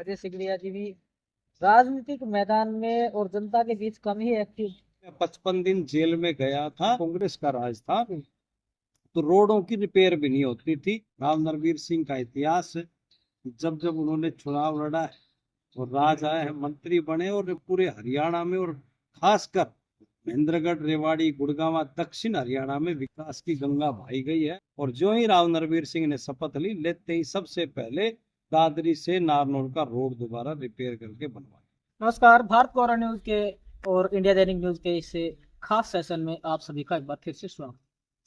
अजय सिगड़िया जी भी राजनीतिक मैदान में और जनता के बीच कम ही एक्टिव। मैं 55 दिन जेल में गया था। कांग्रेस का राज था तो रोडों की रिपेयर भी नहीं होती थी। राव नरवीर सिंह का इतिहास है। जब जब उन्होंने चुनाव लड़ा है और राज आए हैं, मंत्री बने और पूरे हरियाणा में और खासकर महेंद्रगढ़, रेवाड़ी, गुड़गांव, दक्षिण हरियाणा में विकास की गंगा बहाई गई है। और जो ही राव नरवीर सिंह ने शपथ ली, लेते ही सबसे पहले दादरी से नारनौल का रोड दोबारा रिपेयर करके बनवाया। नमस्कार, भारत कोरा न्यूज के और इंडिया दैनिक न्यूज के इस खास सेशन में आप सभी का एक बार फिर से स्वागत।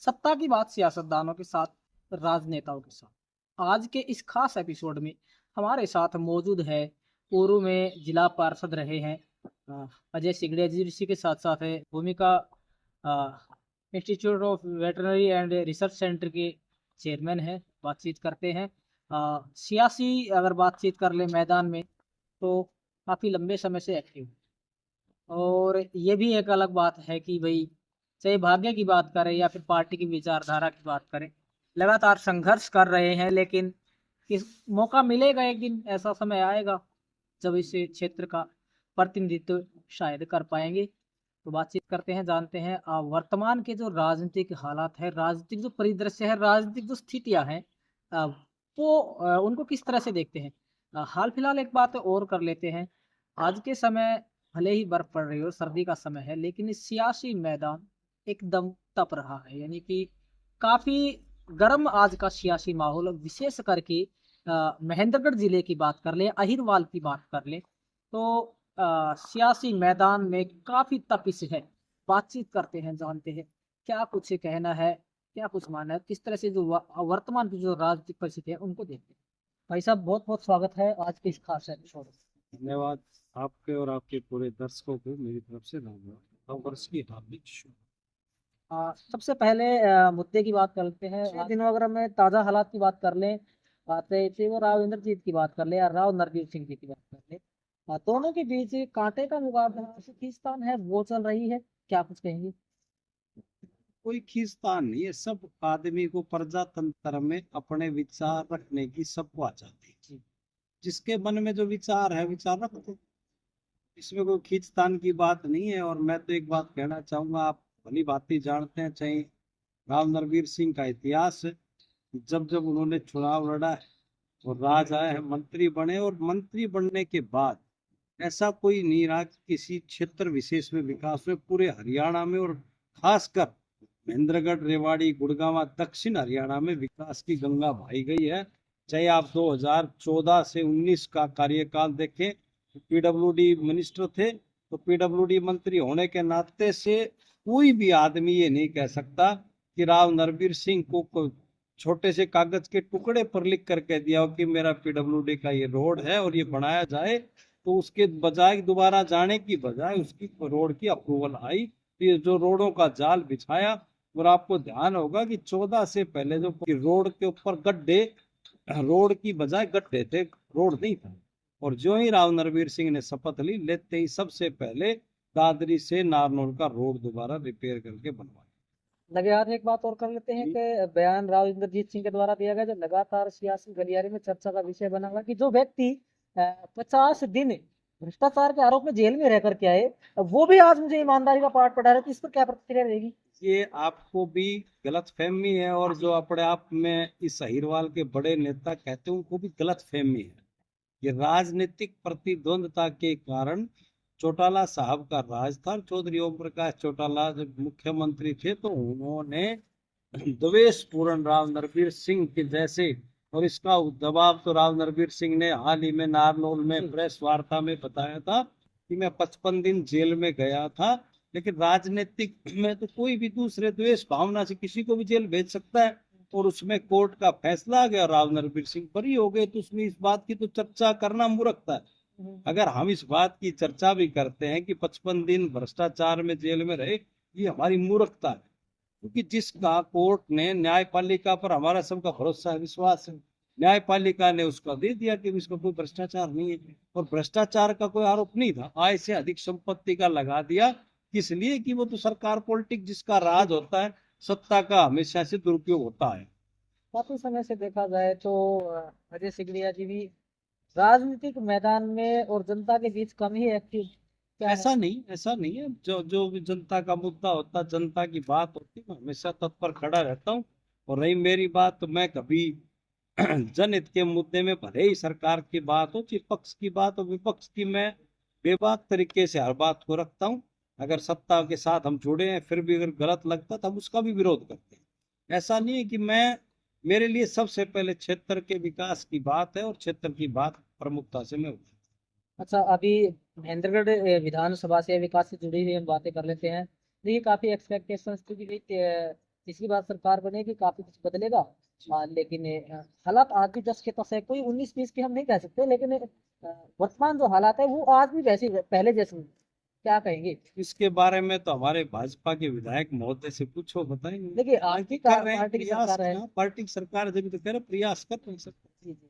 सत्ता की बात सियासतदानों के साथ, राजनेताओं के साथ। आज के इस खास एपिसोड में हमारे साथ मौजूद है पूर्व में जिला पार्षद रहे हैं अजय सिगड़िया जी। इसी के साथ साथ है भूमिका institute of veterinary and research centre के चेयरमैन है। बातचीत करते हैं सियासी अगर बातचीत कर ले मैदान में तो काफ़ी लंबे समय से एक्टिव। और ये भी एक अलग बात है कि भाई चाहे भाग्य की बात करें या फिर पार्टी की विचारधारा की बात करें, लगातार संघर्ष कर रहे हैं। लेकिन किस मौका मिलेगा, एक दिन ऐसा समय आएगा जब इस क्षेत्र का प्रतिनिधित्व शायद कर पाएंगे। तो बातचीत करते हैं, जानते हैं वर्तमान के जो राजनीतिक हालात है, राजनीतिक जो परिदृश्य है, राजनीतिक जो स्थितियां हैं, अ, वो उनको किस तरह से देखते हैं। हाल फिलहाल एक बात और कर लेते हैं। आज के समय भले ही बर्फ पड़ रही हो, सर्दी का समय है, लेकिन इस सियासी मैदान एकदम तप रहा है। यानी कि काफी गर्म आज का सियासी माहौल, विशेष करके महेंद्रगढ़ जिले की बात कर ले, अहिरवाल की बात कर ले तो सियासी मैदान में काफी तपिश है। बातचीत करते हैं, जानते हैं क्या कुछ कहना है, क्या कुछ मानना है, किस तरह से जो वर्तमान की जो राजनीतिक परिस्थिति है उनको देखते हैं। भाई साहब, बहुत बहुत स्वागत है आज के इस खास एपिसोड में। धन्यवाद। आपके और आपके पूरे दर्शकों को मेरी तरफ से धन्यवाद। नव वर्ष की हार्दिक सबसे पहले मुद्दे की बात करते हैं। पिछले दिनों अगर हम ताज़ा हालात की बात कर लें, तो वो राव इंद्रजीत की बात कर ले या राव नरवीर सिंह जी की बात कर ले, दोनों के बीच कांटे का मुकाबला, खींचतान है, वो चल रही है। क्या कुछ कहेंगे? कोई खींचतान नहीं है। सब आदमी को प्रजातंत्र में अपने विचार रखने की सबको आजादी है। जी। जिसके मन में जो विचार है, विचार रखो। इसमें कोई खींचतान की बात नहीं है। और मैं तो एक बात कहना चाहूंगा, आप भली भांति जानते हैं, चाहे राव नरवीर सिंह का इतिहास है। जब जब उन्होंने चुनाव लड़ा है और राज आए हैं, मंत्री बने और मंत्री बनने के बाद ऐसा कोई नहीं रहा कि किसी क्षेत्र विशेष में विकास में, पूरे हरियाणा में और खासकर महेंद्रगढ़, रेवाड़ी, गुड़गांव, दक्षिण हरियाणा में विकास की गंगा बहाई गई है। चाहे आप 2014 से 19 का कार्यकाल देखें, पीडब्ल्यूडी मिनिस्टर थे, तो पीडब्ल्यूडी मंत्री होने के नाते से कोई भी आदमी ये नहीं कह सकता कि राव नरवीर सिंह को छोटे से कागज के टुकड़े पर लिख करके दिया हो कि मेरा पीडब्ल्यूडी का ये रोड है और ये बनाया जाए, तो उसके बजाय दोबारा जाने की बजाय उसकी रोड की अप्रूवल आई। ये जो रोडों का जाल बिछाया। और आपको ध्यान होगा कि 14 से पहले जो रोड के ऊपर गड्ढे, रोड की बजाय गड्ढे थे, रोड नहीं था। और जो ही राव नरवीर सिंह ने शपथ ली, लेते ही सबसे पहले दादरी से नारनौल का रोड दोबारा रिपेयर करके बनवाया। लगातार एक बात और कर लेते हैं कि बयान राव इंद्रजीत सिंह के द्वारा दिया गया, जो लगातार सियासी गलियारे में चर्चा का विषय बना हुआ, कि जो व्यक्ति 50 दिन भ्रष्टाचार के आरोप में जेल में रह करके आए, वो भी आज मुझे ईमानदारी का पाठ पढ़ा रहे, तो इस पर क्या प्रतिक्रिया रहेगी? ये आपको भी गलत फहमी है, और जो अपने आप में इस अहिरवाल के बड़े नेता कहते हैं उनको भी गलत फहमी है। ये राजनीतिक प्रतिद्वंदता के कारण चौटाला साहब का राज था। चौधरी ओम प्रकाश चौटाला जब मुख्यमंत्री थे तो उन्होंने द्वेषपूर्ण राव नरवीर सिंह के जैसे, और इसका जवाब तो राव नरवीर सिंह ने हाल ही में नारनौल में प्रेस वार्ता में बताया था कि मैं 55 दिन जेल में गया था। लेकिन राजनीतिक में तो कोई भी दूसरे द्वेष भावना से किसी को भी जेल भेज सकता है। और उसमें कोर्ट का फैसला आ गया, राव नरवीर सिंह बरी हो गए, तो उसमें इस बात की तो चर्चा करना मूर्खता है। अगर हम इस बात की चर्चा भी करते हैं कि 55 दिन भ्रष्टाचार में जेल में रहे, ये हमारी मूर्खता है। क्योंकि जिसका कोर्ट ने, न्यायपालिका पर हमारा सबका भरोसा है, विश्वास है, न्यायपालिका ने उसका दे दिया कि इसका कोई भ्रष्टाचार नहीं है। और भ्रष्टाचार का कोई आरोप नहीं था, आय से अधिक संपत्ति का लगा दिया। इसलिए कि वो तो सरकार पॉलिटिक्स जिसका राज होता है, सत्ता का हमेशा से दुरुपयोग होता है। काफी समय से देखा जाए तो अजय सिगड़िया जी भी राजनीतिक मैदान में और जनता के बीच कम ही एक्टिव क्या है? ऐसा नहीं है। जो जो भी जनता का मुद्दा होता, जनता की बात होती, मैं हमेशा तत्पर खड़ा रहता हूँ। और रही मेरी बात, तो मैं कभी जनहित के मुद्दे में, भले ही सरकार की बात हो, चाहे पक्ष की बात हो, विपक्ष की, मैं बेबाक तरीके से हर बात को रखता हूँ। अगर सत्ता के साथ हम जुड़े हैं, फिर भी अगर गलत लगता तो हम उसका भी विरोध करते हैं। ऐसा नहीं है कि मैं, मेरे लिए सबसे पहले क्षेत्र के विकास की बात है और क्षेत्र की बात प्रमुखता से मैं उठाता अच्छा, अभी महेंद्रगढ़ विधानसभा से विकास से जुड़ी हुई हम बातें कर लेते हैं। देखिए, काफी एक्सपेक्टेशंस थी कि इसकी बात सरकार बनेगी, काफी कुछ बदलेगा। लेकिन हालात आज भी 10 के 10 है, कोई 19-20 के हम नहीं कह सकते, लेकिन वर्तमान जो हालात है वो आज भी वैसे पहले जैसे हैं। क्या कहेंगे? हूँ। इसके बारे में तो हमारे भाजपा के विधायक महोदय से पूछो, बताएंगे। देखिए, बाकी आपकी कर रहे हैं पार्टी की प्रयास, सरकार है। हाँ, पार्टी की सरकार जब तो कह रहे प्रयास कर रहे हैं सब। जी जी।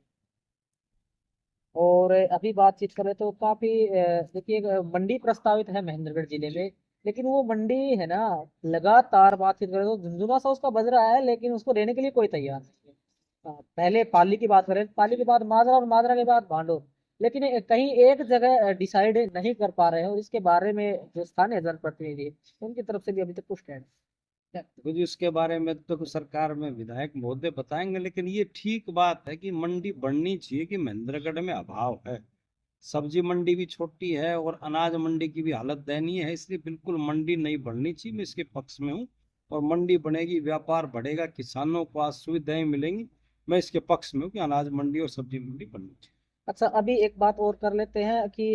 और अभी बातचीत करें तो काफी देखिए, मंडी प्रस्तावित है महेंद्रगढ़ जिले में, लेकिन वो मंडी है ना, लगातार बातचीत करें तो झुंझुना सा उसका बज रहा है, लेकिन उसको देने के लिए कोई तैयार नहीं है। पहले पाली की बात करें, पाली के बाद माजरा, और माजरा के बाद भांडो, लेकिन कहीं एक जगह डिसाइड नहीं कर पा रहे हैं। और इसके बारे में जो स्थानीय जनप्रतिनिधि है, उनकी तरफ से भी अभी तक कुछ स्टैंड तो जी उसके बारे में तो सरकार में विधायक महोदय बताएंगे, लेकिन ये ठीक बात है कि मंडी बढ़नी चाहिए, कि महेंद्रगढ़ में अभाव है। सब्जी मंडी भी छोटी है और अनाज मंडी की भी हालत दयनीय है, इसलिए बिल्कुल मंडी नहीं बढ़नी चाहिए। मैं इसके पक्ष में हूँ। और मंडी बढ़ेगी, व्यापार बढ़ेगा, किसानों को आज सुविधाएं मिलेंगी। मैं इसके पक्ष में हूँ कि अनाज मंडी और सब्जी मंडी बढ़नी चाहिए। अच्छा, अभी एक बात और कर लेते हैं कि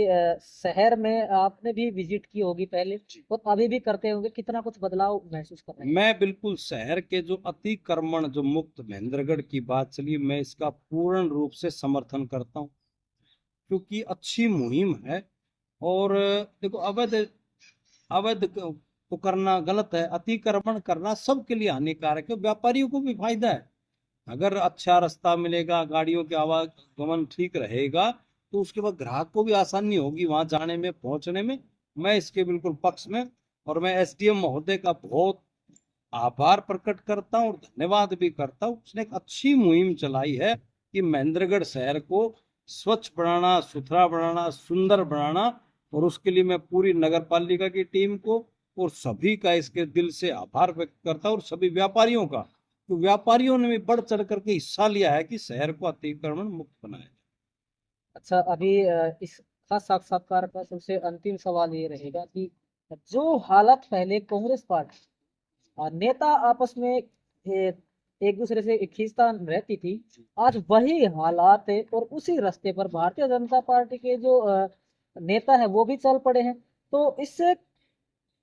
शहर में आपने भी विजिट की होगी पहले, और अभी भी करते होंगे, कितना कुछ बदलाव महसूस कर रहे हैं? मैं बिल्कुल शहर के जो अतिक्रमण जो मुक्त महेंद्रगढ़ की बात चली, मैं इसका पूर्ण रूप से समर्थन करता हूँ, क्योंकि अच्छी मुहिम है। और देखो, अवैध अवैध तो करना गलत है, अतिक्रमण करना सबके लिए हानिकारक है, व्यापारियों को भी फायदा है। अगर अच्छा रास्ता मिलेगा, गाड़ियों के आवागमन ठीक रहेगा, तो उसके बाद ग्राहक को भी आसानी होगी वहां जाने में, पहुंचने में। मैं इसके बिल्कुल पक्ष में। और मैं एसडीएम महोदय का बहुत आभार प्रकट करता हूँ और धन्यवाद भी करता हूँ। उसने एक अच्छी मुहिम चलाई है कि महेंद्रगढ़ शहर को स्वच्छ बनाना, सुथरा बनाना, सुंदर बनाना। और उसके लिए मैं पूरी नगर पालिका की टीम को और सभी का इसके दिल से आभार व्यक्त करता हूँ, और सभी व्यापारियों का। तो व्यापारियों ने भी बढ़ चढ़ करके हिस्सा लिया है कि शहर को अतिक्रमण मुक्त बनाया जाए। अच्छा, अभी इस खास साक्षात्कार का सबसे अंतिम सवाल ये रहेगा कि जो हालत पहले कांग्रेस पार्टी और नेता आपस में एक दूसरे से खींचतान रहती थी, आज वही हालात है, और उसी रास्ते पर भारतीय जनता पार्टी के जो नेता है वो भी चल पड़े हैं। तो इससे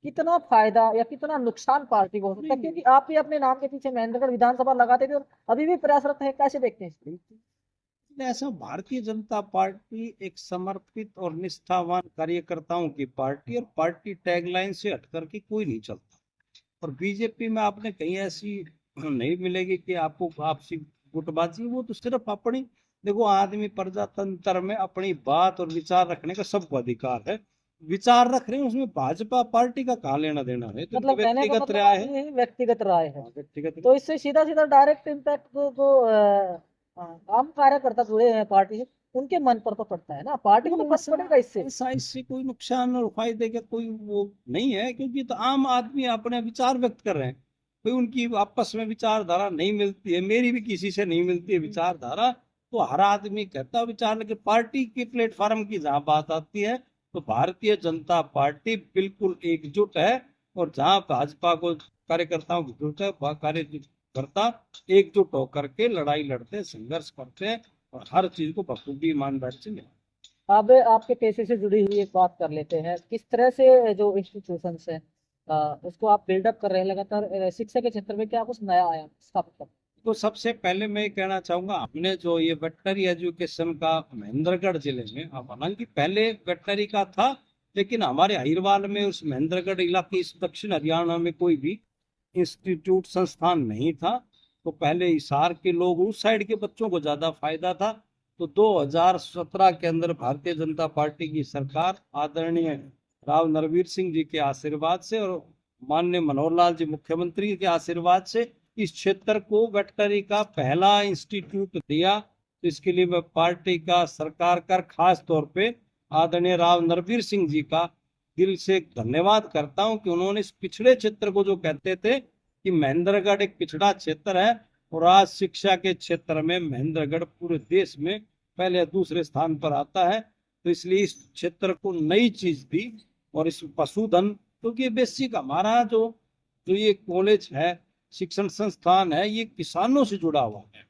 कितना फायदा या कितना नुकसान पार्टी को हो सकता है? क्योंकि आप भी अपने नाम के पीछे महेंद्रगढ़ विधानसभा लगाते थे और अभी भी प्रयासरत है, कैसे देखते हैं इसको? ऐसा, भारतीय जनता पार्टी एक समर्पित और निष्ठावान कार्यकर्ताओं की पार्टी, और पार्टी टैगलाइन से हट करके कोई नहीं चलता। और बीजेपी में आपने कहीं ऐसी नहीं मिलेगी कि आपको आपसी गुटबाजी। वो तो सिर्फ अपनी, देखो, आदमी प्रजातंत्र में अपनी बात और विचार रखने का सबको अधिकार है। विचार रख रहे हैं, उसमें भाजपा पार्टी का कहाँ लेना देना है? तो मतलब कहने का व्यक्तिगत मतलब राय आप है। ये व्यक्तिगत राय है। हाँ, व्यक्तिगत। तो इससे सीधा सीधा डायरेक्ट इम्पैक्ट जो आम कार्यकर्ता जुड़े हैं पार्टी से, उनके मन पर तो पड़ता है ना, पार्टी को तो फर्क पड़ेगा इससे। ऐसा इससे कोई नुकसान और फायदे का कोई वो नहीं है, क्योंकि तो आम आदमी अपने विचार व्यक्त कर रहे हैं। कोई उनकी आपस में विचारधारा नहीं मिलती है, मेरी भी किसी से नहीं मिलती है विचारधारा। तो हर आदमी कहता है विचार, लेकिन पार्टी के प्लेटफॉर्म की जहां बात आती है, तो भारतीय जनता पार्टी बिल्कुल एकजुट है। और जहां भाजपा को कार्यकर्ताओं की जरूरत है, वह कार्यकर्ता एकजुट होकर के लड़ाई लड़ते हैं, संघर्ष करते हैं, और हर चीज को बखूबी ईमानदारी से निभाते हैं। अब आपके पेशे से जुड़ी हुई एक बात कर लेते हैं, किस तरह से जो इंस्टीट्यूशन है उसको आप बिल्डअप कर रहे हैं लगातार, शिक्षा के क्षेत्र में क्या कुछ नया आया स्थापित कर? तो सबसे पहले मैं ये कहना चाहूंगा, हमने जो ये वेटनरी एजुकेशन का महेंद्रगढ़ जिले में, अब हालांकि पहले वेटनरी का था, लेकिन हमारे अहिरवाल में, उस महेंद्रगढ़ इलाके, इस दक्षिण हरियाणा में कोई भी इंस्टीट्यूट संस्थान नहीं था। तो पहले हिसार के लोग, उस साइड के बच्चों को ज्यादा फायदा था। तो 2017 के अंदर भारतीय जनता पार्टी की सरकार, आदरणीय राव नरवीर सिंह जी के आशीर्वाद से और माननीय मनोहर लाल जी मुख्यमंत्री के आशीर्वाद से, इस क्षेत्र को वेटनरी का पहला इंस्टीट्यूट दिया। तो इसके लिए मैं पार्टी का, सरकार का, खास तौर पे आदरणीय राव नरवीर सिंह जी का दिल से धन्यवाद करता हूं कि उन्होंने इस पिछड़े क्षेत्र को, जो कहते थे कि महेंद्रगढ़ एक पिछड़ा क्षेत्र है और आज शिक्षा के क्षेत्र में महेंद्रगढ़ पूरे देश में पहले या दूसरे स्थान पर आता है, तो इसलिए इस क्षेत्र को नई चीज दी। और इस पशुधन, क्योंकि ये बेसिक हमारा जो जो ये कॉलेज है, शिक्षण संस्थान है, ये किसानों से जुड़ा हुआ है।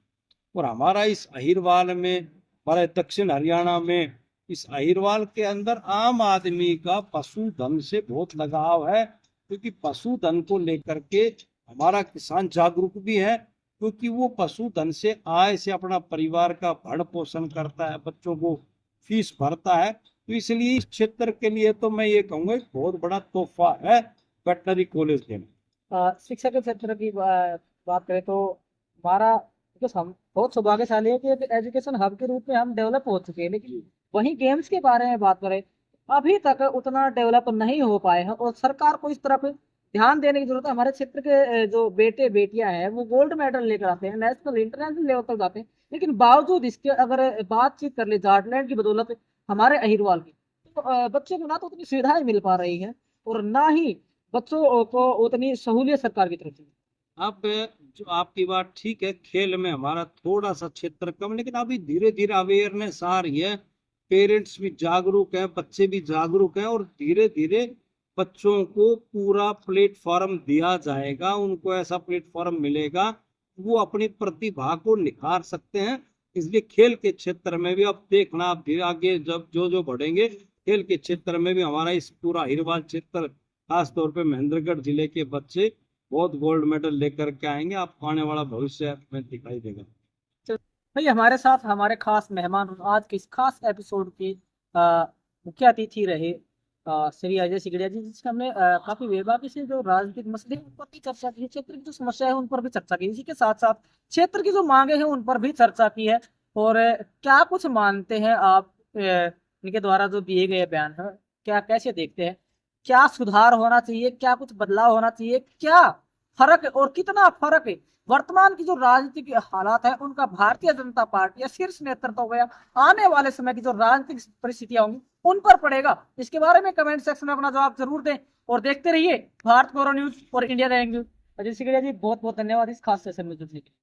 और हमारा इस अहिरवाल में, हमारे दक्षिण हरियाणा में, इस अहिरवाल के अंदर आम आदमी का पशुधन से बहुत लगाव है, क्योंकि पशुधन को लेकर के हमारा किसान जागरूक भी है, क्योंकि वो पशुधन से आय से अपना परिवार का भरण पोषण करता है, बच्चों को फीस भरता है। तो इसलिए इस क्षेत्र के लिए तो मैं ये कहूँगा एक बहुत बड़ा तोहफा है वेटनरी कॉलेज लेना। शिक्षा के क्षेत्र की बात करें तो हमारा, हम बहुत सौभाग्यशाली है कि एजुकेशन हब के रूप में हम डेवलप हो चुके हैं, लेकिन वहीं गेम्स के बारे में बात करें, अभी तक उतना डेवलप नहीं हो पाए हैं और सरकार को इस तरफ ध्यान देने की जरूरत है। हमारे क्षेत्र के जो बेटे बेटियां हैं वो गोल्ड मेडल लेकर आते हैं, नेशनल इंटरनेशनल लेवल तक जाते हैं, लेकिन बावजूद इसके अगर बातचीत कर ले झारखंड की बदौलत हमारे अहिरवाल की, तो बच्चों को ना तो उतनी सुविधाएं मिल पा रही है और ना ही बच्चों को उतनी सहूलियत सरकार की तरफ से। अब जो आपकी बात ठीक है, खेल में हमारा थोड़ा सा क्षेत्र कम, लेकिन अभी धीरे धीरे अवेयरनेस आ रही है, पेरेंट्स भी जागरूक है, बच्चे भी जागरूक हैं, और धीरे धीरे बच्चों को पूरा प्लेटफॉर्म दिया जाएगा, उनको ऐसा प्लेटफॉर्म मिलेगा वो अपनी प्रतिभा को निखार सकते हैं। इसलिए खेल के क्षेत्र में भी अब देखना, आप धीरे आगे जब जो बढ़ेंगे, खेल के क्षेत्र में भी हमारा इस पूरा हिरवाल क्षेत्र, खास तौर पे महेंद्रगढ़ जिले के बच्चे बहुत गोल्ड मेडल लेकर के आएंगे। आपको आने वाला भविष्य में दिखाई देगा। भाई हमारे साथ हमारे खास मेहमान आज के इस खास एपिसोड के मुख्य अतिथि रहे श्री अजय सिगड़िया जी, जिसमें हमने काफी बेबाकी से जो राजनीतिक मसले हैं उन पर भी चर्चा की, क्षेत्र की जो समस्या है उन पर भी चर्चा की, इसी के साथ साथ क्षेत्र की जो मांगे हैं उन पर भी चर्चा की है। और क्या कुछ मानते हैं आप इनके द्वारा जो दिए गए बयान है, क्या कैसे देखते हैं, क्या सुधार होना चाहिए, क्या कुछ बदलाव होना चाहिए, क्या फर्क और कितना फर्क है वर्तमान की जो राजनीतिक हालात है उनका भारतीय जनता पार्टी या शीर्ष नेतृत्व हो गया आने वाले समय की जो राजनीतिक परिस्थितियां होंगी उन पर पड़ेगा। इसके बारे में कमेंट सेक्शन में अपना जवाब जरूर दें और देखते रहिए भारत गौरव न्यूज और इंडिया दैनिक न्यूज। अजय सिगड़िया जी बहुत बहुत धन्यवाद इस खास सेशन में जुड़ने के लिए।